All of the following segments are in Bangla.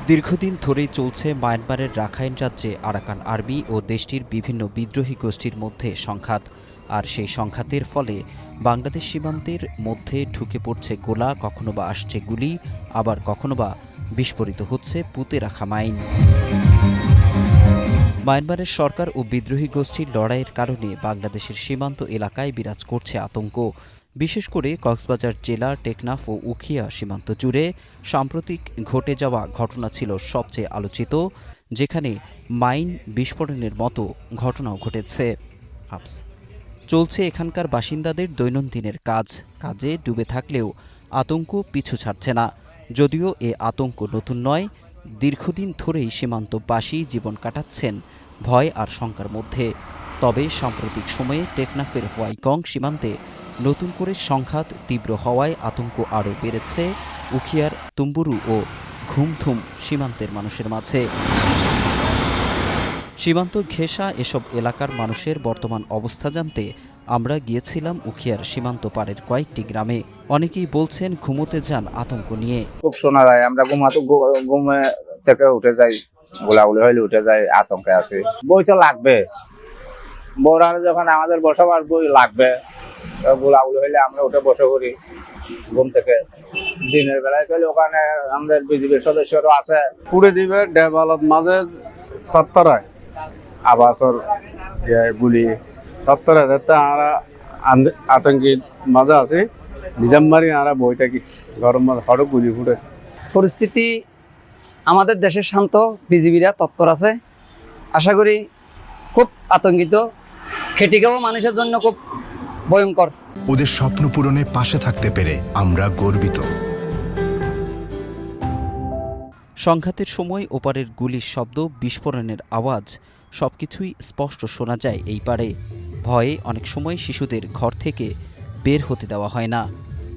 দীর্ঘদিন ধরেই চলছে মায়ানমারের রাখাইন রাজ্যে আরাকান আর্মি ও দেশটির বিভিন্ন বিদ্রোহী গোষ্ঠীর মধ্যে সংঘাত। আর সেই সংঘাতের ফলে বাংলাদেশ সীমান্তের মধ্যে ঢুকে পড়ছে গোলা, কখনো বা আসছে গুলি, আবার কখনো বা বিস্ফোরিত হচ্ছে পুঁতে রাখা মাইন। মায়ানমারের সরকার ও বিদ্রোহী গোষ্ঠীর লড়াইয়ের কারণে বাংলাদেশের সীমান্ত এলাকায় বিরাজ করছে আতঙ্ক। বিশেষ করে কক্সবাজার জেলা টেকনাফ ও উখিয়া সীমান্ত জুড়ে সাম্প্রতিক ঘটে যাওয়া ঘটনা ছিল সবচেয়ে আলোচিত, যেখানে মাইন বিস্ফোরণের মতো ঘটনাও ঘটেছে। চলছে এখানকার বাসিন্দাদের দৈনন্দিনের কাজে ডুবে থাকলেও আতঙ্ক পিছু ছাড়ছে না। যদিও এ আতঙ্ক নতুন নয়, দীর্ঘদিন ধরেই সীমান্তবাসী জীবন কাটাচ্ছেন ভয় আর শঙ্কার মধ্যে। তবে সাম্প্রতিক সময়ে টেকনাফের হোয়াইকং সীমান্তে নতুন করে সংঘাত তীব্র হওয়ায় আতঙ্ক আরও বেড়েছে উখিয়ার তুম্বুরু ও ঘুমথুম সীমান্তের মানুষের মাঝে। সীমান্ত ঘেঁষা এসব এলাকার মানুষের বর্তমান অবস্থা জানতে আমরা গিয়েছিলাম উখিয়ার সীমান্ত পাড়ের কয়েকটি গ্রামে। অনেকেই বলছেন ঘুমোতে যান আতঙ্ক নিয়ে। খুব শোনা যায়, আমরা ঘুমে থেকে উঠে যাই, গোলাগুলি হইলে উঠে যাই, আতঙ্কে আছে। বই তো লাগবে, বউরা যখন আমাদের বসবাস বই লাগবে, গোলাগুলি হইলে আমরা উঠে বসে করি ঘুম থেকে। দিনের বেলায় গেলে ওখানে আমাদের বিজিবির সদস্যরা আছে, ফুড়ে দিবে ডেবালত মাঝে তত্তরায় আবাসর গুলি তত্তরায় যাতে আমরা আতঙ্কিত মাঝে আছি। নিজাম মারি আমরা বই থাকি, গরম মাঝে হঠাৎ গুলি ফুটে। পরিস্থিতি আমাদের দেশের শান্ত, বিজিবিরা তৎপর আছে। আশা করি খুব আতঙ্কিত, খেটিকাও মানুষের জন্য খুব ভয়ঙ্কর। ওদের স্বপ্ন পূরণে পাশে থাকতে পেরে আমরা গর্বিত। সংঘাতের সময় ওপারের গুলির শব্দ, বিস্ফোরণের আওয়াজ সবকিছুই স্পষ্ট শোনা যায় এই পারে। ভয়ে অনেক সময় শিশুদের ঘর থেকে বের হতে দেওয়া হয় না,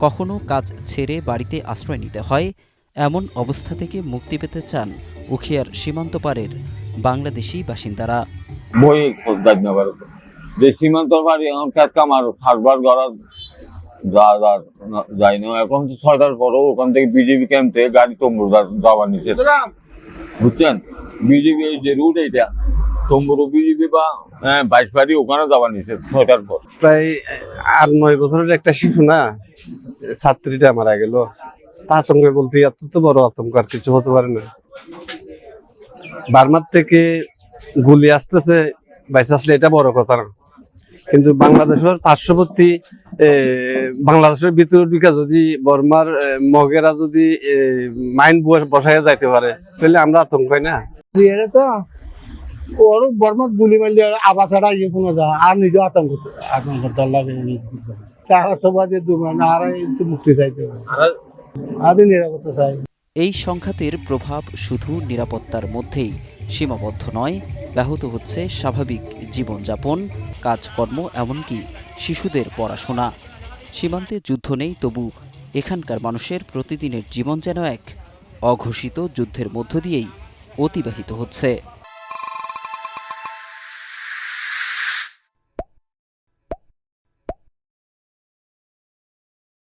কখনো কাজ ছেড়ে বাড়িতে আশ্রয় নিতে হয়। এমন অবস্থা থেকে মুক্তি পেতে চান উখিয়ার সীমান্ত পারের বাংলাদেশি বাসিন্দারা। বই যে সীমান্ত পাড়ি এখন খেত কামার সাতবার গড়া যাই না। এখন তো ৬টার পরও ওখান থেকে বিজেপি ক্যাম্প থেকে গাড়ি তম্বুর যাওয়ার নিচে, বুঝছেন? বিজেপি এই যে রুট এইটা তম্বুর বিজেপি বা ২২ বাড়ি ওখানে যাওয়ার নিচে ৬টার পর। প্রায় ৮-৯ বছরের একটা শিশু না, ছাত্রীটা মারা গেল। আতঙ্ক বলতে এত তো বড় আতঙ্ক আর কিছু হতে পারে না। বার্মার থেকে গুলি আসতেছে, বাইসে আসলে এটা বড় কথা না, কিন্তু বাংলাদেশের পার্শ্ববর্তী বাংলাদেশের ভিতরে ঢুকে যদি বর্মার মগেরা যদি মাইন বসাইয়া যাইতে পারে, তাহলে আমরা আতঙ্ক পাই না। তো ওর বর্মার গুলি মারলে আবার ছাড়া ইয়ে কোনো যায় আর নিজে আতঙ্ক দল লাগে। চারবাদে আর মুক্তি চাইতে হবে, আদি নিরাপত্তা চাই। এই সংঘাতের প্রভাব শুধু নিরাপত্তার মধ্যেই সীমাবদ্ধ নয়, ব্যাহত হচ্ছে স্বাভাবিক জীবনযাপন, কাজকর্ম, এমনকি শিশুদের পড়াশোনা। সীমান্তে যুদ্ধ নেই, তবু এখানকার মানুষের প্রতিদিনের জীবন যেন এক অঘোষিত যুদ্ধের মধ্য দিয়েই অতিবাহিত হচ্ছে।